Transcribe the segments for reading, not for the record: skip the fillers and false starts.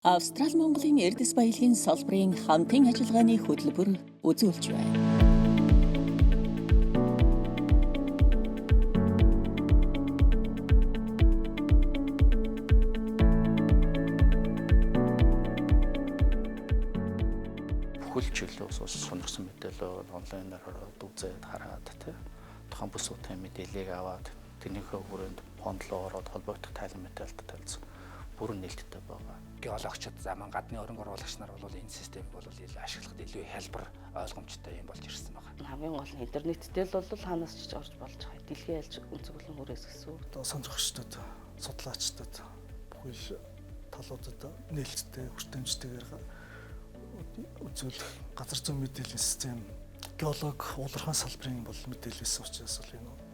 Австрали Монголын эрдэс баялагын салбарын хамтын ажиллагааны хөтөлбөр үзүүлж байна. Бүхэл чиглэлөө сонирхсон мэдээлэл онлайнаар үзээд хараад тухайн бүс утгын мэдээллийг аваад тэрнийхээ хүрээнд фондлоо ороод холбогдох тайлан мэдээлэлд танилцсан бүрэн нээлттэй байгаа. Геологчид заман гадны хөрөнгө оруулагч нар бол энэ системийг бол ашиглахад илүү хялбар ойлгомжтой юм болж ирсэн байна. Хамгийн гол нь интернеттэй л бол хаанаас ч орж болж байгаа. Дэлхийн альж өнцөглөн хүрээс гэсэн үг. Сонирхогчдод, судлаачдад бүхэл талуудад нээлттэй хүртээмжтэйгээр үзүүлэх газар зүйн мэдээллийн систем геолог уулархан салбарын бол мэдээлэлсэн учраас бол энэ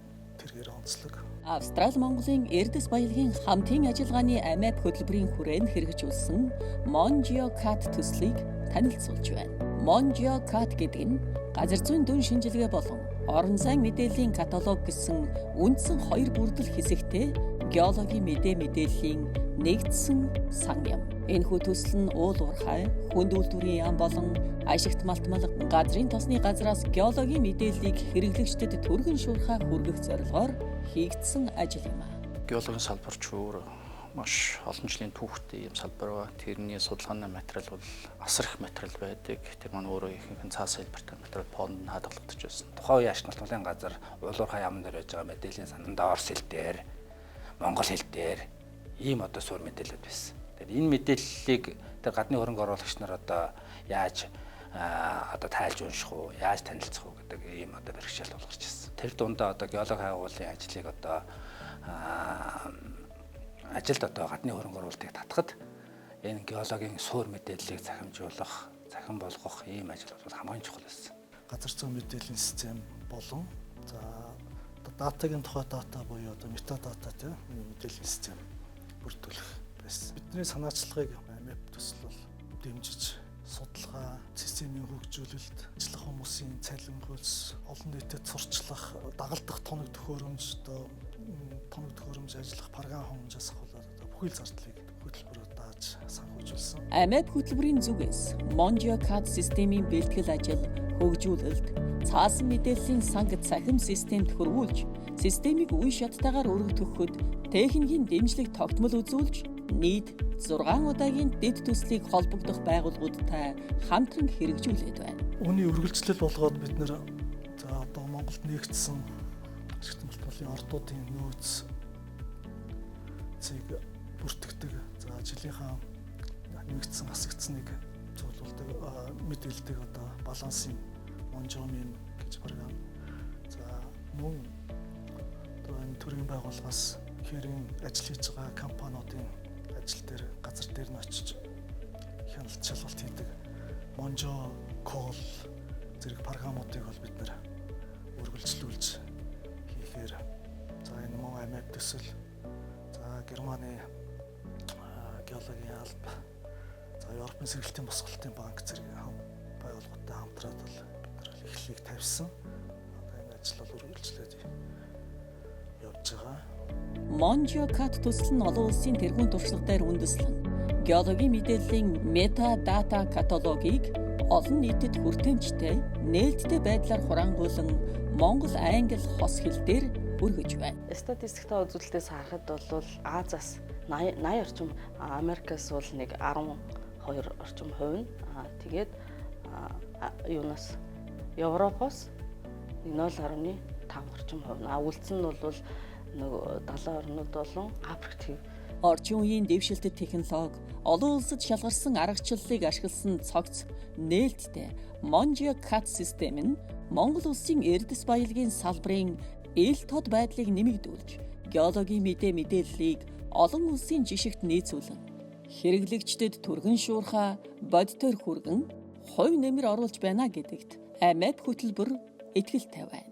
тэргээр онцлог. Австрали Монголын эрдэс баялагын хамтын ажиллагааны амиа хөтөлбөрийн хүрээнд хэрэгжүүлсэн MonGeoCat төслийг танилцуулж байна. MonGeoCat гэдэг нь газар зүйн дүн шинжилгээ болон орон зайн мэдээллийн каталог гэсэн үндсэн хоёр бүрдэл хэсэгтэй геологийн мэдээллийн нэгдсэн сан юм. Энэхүү төсөл нь уул уурхай, хүнд үйлдвэрийн яам болон ашигт малтмал газрын тосны газраас геологийн мэдээллийг хэрэглэгчдэд түргэн шуурхай хүргэх зорилгоор хийгдсэн ажил юм. Геологийн салбарч өөр маш олон жилийн түүхтэй юм салбар ба тэрний судалгааны материал бол асар их материал байдаг. Тэр маань өөрөө ихэнх нь цаас хэлбэртэй материал фонд хадгалагдаж байсан. Тухайн үеийн ашиг малтмалын газар уулуурхай яамн дээр байж байгаа мэдээллийн санаанда орос хэл дээр, монгол хэл дээр ийм одоо суурь мэдээлэлд байсан. Тэгэхээр энэ мэдээллийг тэр гадны хөрөнгө оруулагч нар одоо яаж одоо тайлж унших уу, яаж танилцах уу гэдэг ийм одоо бэрхшээл тулгарч ирсэн. Тэр дундаа одоо геологи агуулгын ажлыг одоо ажилд одоо гадны хөрөнгө оруулалтыг татахад энэ геологийн суурь мэдээллийг цахимжуулах, цахим болгох ийм ажил бол хамгийн чухал байсан. Газар зүйн мэдээллийн систем болон за датагийн тухай дата буюу одоо метадата тийм мэдээллийн систем бүрдүүлэх байсан. Бидний санаачлагыг амиа төсөл бол дэмжиж судалгаа, системийн хөгжүүлэлт, ажиллах хүмүүсийн цалин хөлс, олон нийтэд сурчлах, дагалдах тоног төхөөрөмж, одоо тоног төхөөрөмж ажиллах програм хэмжээс хавуулаад одоо бүхэл зардлыг хөтөлбөрөөр дааж санхүүжүүлсэн. Амиа хөтөлбөрийн зүгээс MonGeoCat системийн бэлтгэл ажил, хөгжүүлэлт, цаасан мэдээллийн санг цахим системд хөрвүүлж, системийг үе шаттайгаар өргөдөхөд техникийн дэмжлэг тогтмол үзүүлж, нийт 6 удаагийн дэд төслийг холбогдох байгууллагуудтай хамтран хэрэгжүүлээд байна. Үүний үргэлжлэл болгоод бид нэр за одоо Монголд нэгдсэн ашигт малтмалын ордуудын нөөц зэг бүртгэдэг. За жилийнхаа нэгдсэн хасагдсныг зөвлөлдөг мэдээлдэг одоо балансын MonGeoMin гэж програм. За мөн одоо энэ төрийн байгууллагаас хэрийн ажил хийж байгаа компаниудын ажил дээр газар дээр нь очиж хяналт шалгалт хийдэг MonGeoCall зэрэг програмуудыг бол бид нэр үргэлжлүүлж хийхээр за энэ мөн амиа төсөл за Германы геологийн алба за Европын сэргэлтийн босголтын банк зэрэг байгууллагуудтай хамтраад бол бид нар эхлэлийг тавьсан. Одоо энэ ажил бол үргэлжлээд явж байгаа. MonGeoCat төсөл нь олон улсын тэргуун туршлагатаар үндэслэн геологийн мэдээллийн метадата каталогийг олон нийтэд хүртээмжтэй, нээлттэй байдлаар хураангуйлан Монгол, англи, хос хэл дээр хүргэж байна. Статистиктэй үзүүлэлтээс харахад бол Азиас 80 орчим, Америкаас бол нэг 12 орчим хувь нь тэгээд юунаас Европоос 0.5 орчим хувь. Үлдсэн нь бол нэг 70 орнууд болон Африкт. Орчин үеийн дэвшилтэт технологи, олон улсад шалгарсан аргачлалыг ашигласан цогц нээлттэй MonGeoCat систем нь Монгол улсын эрдэс баялагын салбарын ил тод байдлыг нэмэгдүүлж, геологийн мэдээллийг олон улсын жишигт нийцүүлэн, хэрэглэгчдэд түргэн шуурхай, бодитоор хүргэн, хувь нэмэр оруулж байна гэдэгт амиа хөтөлбөр итгэлтэй байна.